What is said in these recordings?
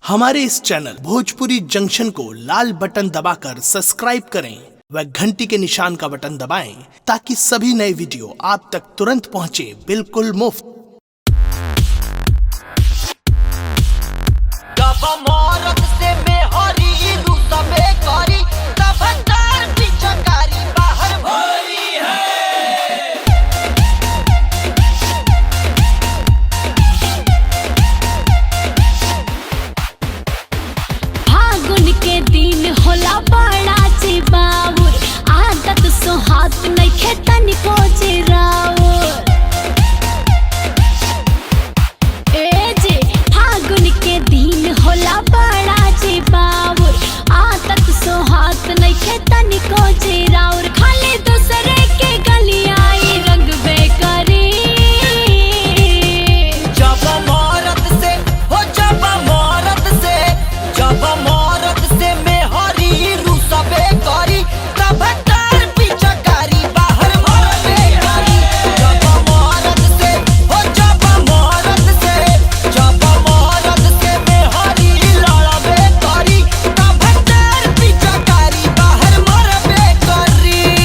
हमारे इस channel Bhojpuri junction को लाल button दबाकर सब्सक्राइब करें व घंटी के निशान का बटन दबाएं ताकि सभी नए वीडियो आप तक तुरंत पहुंचे बिल्कुल मुफ्त। के दिन होला बड़ा चिबाउर आदत सोहात नइखे तनिको चिराउर ए जे फागुन के दिन होला बड़ा चिबाउर आदत सोहात नइखे तनिको चिराउर खाली दूसरे के गलियाई रंग बेकरी जब मौरत से हो जब मौरत से जब मौरत से में हरी रुसबे करी तब तार पिचकारी बाहर भरबे करी जब मौरत से हो जब मौरत से में हरी लड़बे करी तब तार पिचकारी बाहर मरबे करी।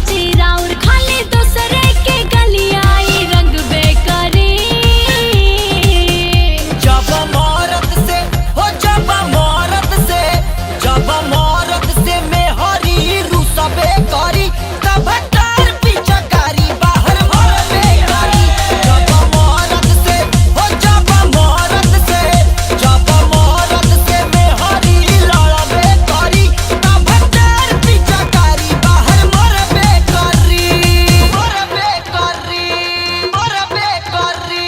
चिराउर खाली दूसरे के गलियाई रंग बेकरी। जब मौरत से हो जब मौरत से में हरी रुसबे करी तब तार पिचकारी बाहर भरबे करी। जब मौरत से हो जब मौरत से में हरी लड़बे करी तब तार पिचकारी बाहर मरबे करी मरबे करी मरबे करी।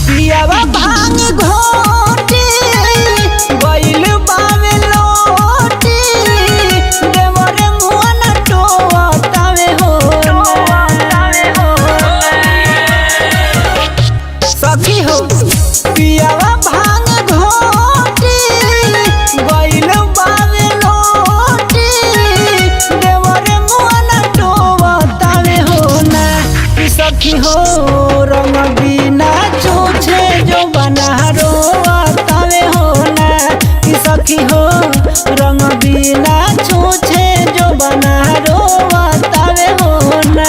पियावा भांग घोटी गइल बावे लोटी देवरे मुहन टोतावे हो सखी हो। पियावा भांग घोटी गइल बावे लोटी देवरे मुहन टोतावे हो ना सखी हो। रंग बिना छूछे जो बना रोतावे हो ना कि सखी हो। रंग बिना छूछे जो बना रोतावे हो ना।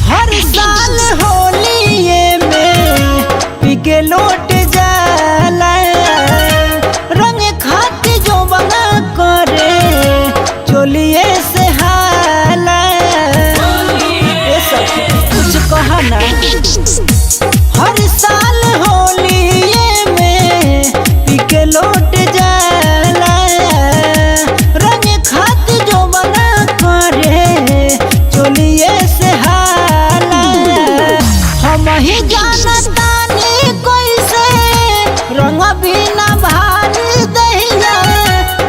हर साल होलिये में पी के लौट जाला रंग खाती जो बना करे चोलिए से हाला। ये सब कुछ कहा ना। हर साल होलिये में पी के लौट जाला रंग खाती जो बना करे चोलिए से हाला। हम ही जानतानी कैसे रंग बिना भारी दहिया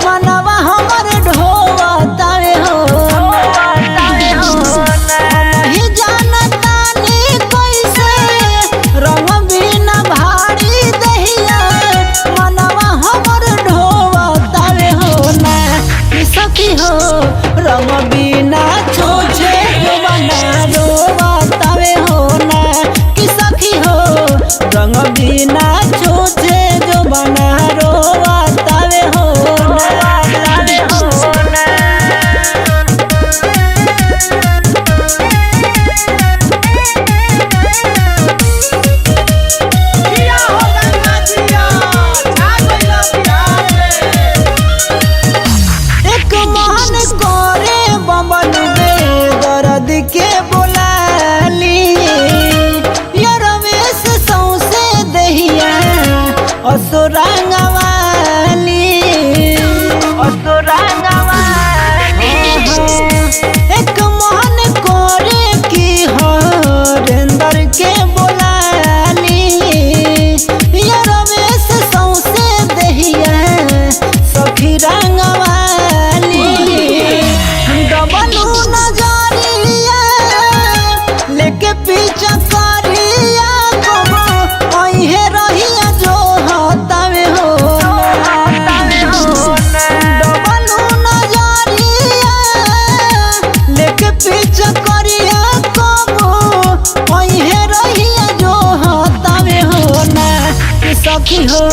मनवा हमर ढोवतावे हो। हम ही जानतानी कैसे रंग बिना भारी दहिया मनवा हमर ढोवतावे हो ना कि सखी हो। रंग बिना छूछे जो बना रोतावे हो ना कि सखी हो। रंग बिना छूछे जो बना रोतावे हो ना। एक मन करे बमन में दर्द के बोलाली या रमेश सौसे दहिया असुरंगवाली एक मन करे की हरेंद्र के बोलाली या रमेश सौसे दहिया सखी रंगवाली। डबलू नजरिया लेके पीछा करिया कबो ओहे रहिया जो हतावे हो। डबलू नजरिया लेके पीछा करिया कबो ओहे रहिया जो हतावे हो ना कि सखी हो।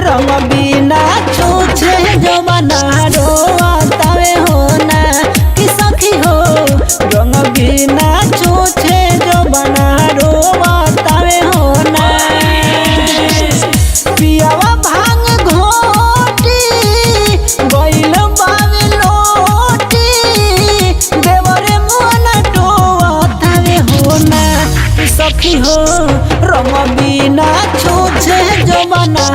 रंग बिना छूछे जो बना रोतावे हो ना कि सखी हो। रंग बिना छूछे जो बना रोतावे हो ना। पियावा भांग घोटी गइल बावे लोटी देवरे मुहन टोतावे हो ना कि सखी हो। रंग बिना छूछे जो बना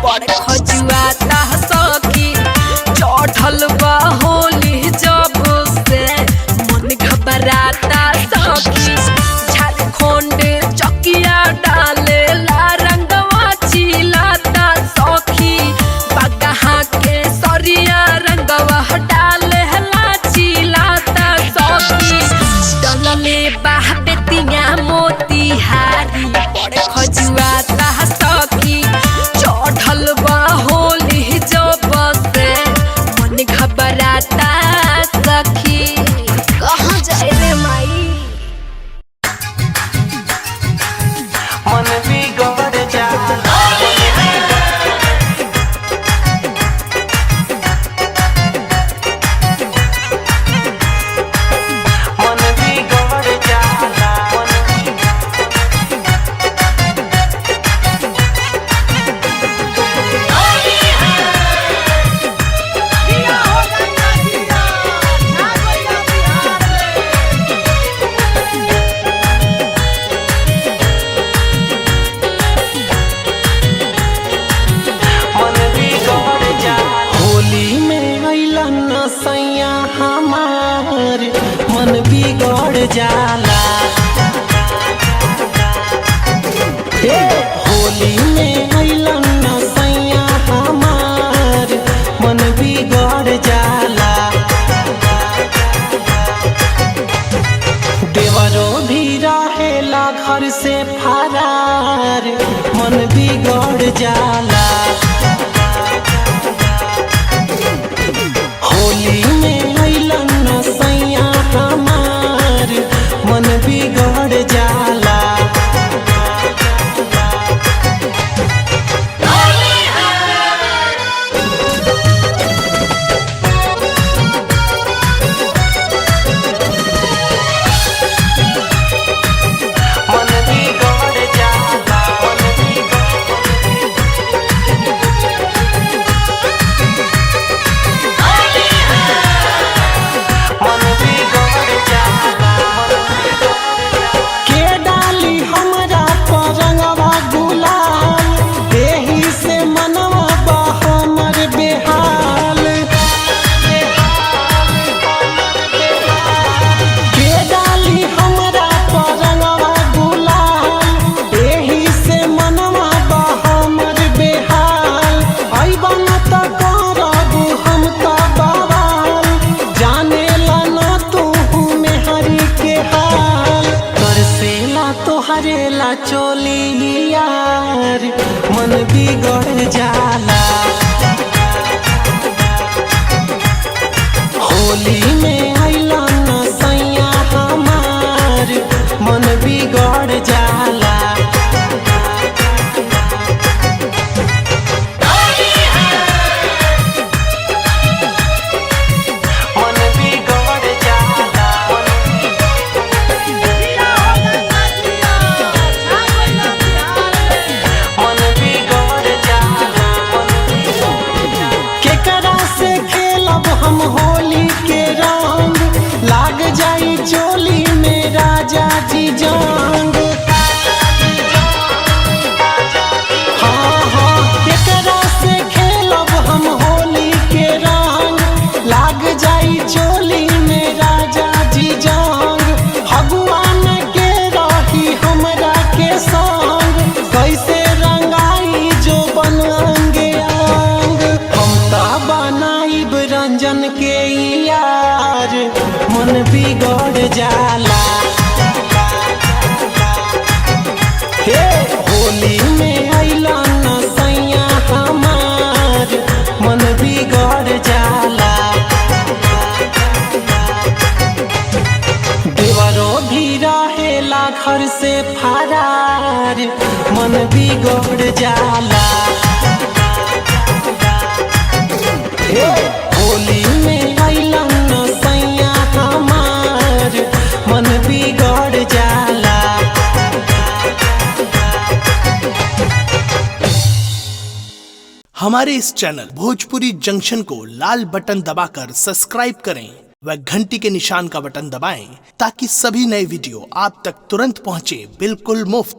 बड़े खजुआता सखी चढ़ल बा होली जब से मन घबराता सखी झारखंड चकिया डाले ला रंगवा चिलाता सखी बगहा के सरिया रंगवा डाले ला चिलाता सखी डलले बाह बेतिया मोतिहारी बड़े खजुआता सखी चढ़ल बा होली जब से मन घबराता सखी कहाँ जाए रे माई मन बिगड़ जाला मन बिगड़ जाला मन बिगड़ जाला होली में अइलन सैया हमार मन बिगड़ जाला हे होली में अइलन सैया हमार मन बिगड़ जाला देवरो भी रहेला घर से फरार मन बिगड़ जाला होली में अइलन सैया हमार मन बिगड़ जाला मन बिगड़ जाला मन बिगड़ जाला के डाली हमरा पर रंगवा गुलाल एही से मनवा बा हमर बेहाल के डाली हमरा पर रंगवा गुलाल एही से मनवा बा हमर बेहाल अइबन त करब हम त बवाल जानेला ना तू मेहरी के हाल तरसेला तोहरेला चोली यार मन बिगड़ जाला होली में अइलन सैया हमार मन बिगड़ जाला मन बिगड़ जाला मन बिगड़ जाला केकरा से खेलब हम होली के रंग लाग जाई चोली में राजा जी जंग हाँ हाँ केकरा से खेलब हम होली के रंग लाग जाई चोली में राजा जी जंग भगवान के रही हमरा के संग कैसे रंगाई जो बन अंगे अंग हम ता बनाइब रंजन के यार मन बिगड़ जाला हे होली में अइलन सैया हमार मन बिगड़ जाला देवरो भी रहेला घर से फरार मन बिगड़ जाला हे होली में अइलन सैया हमार मन बिगड़ जाला हमारे इस चैनल भोजपुरी जंक्शन को लाल बटन दबाकर सब्सक्राइब करें व घंटी के निशान का बटन दबाएं ताकि सभी नए वीडियो आप तक तुरंत पहुंचे बिल्कुल मुफ्त।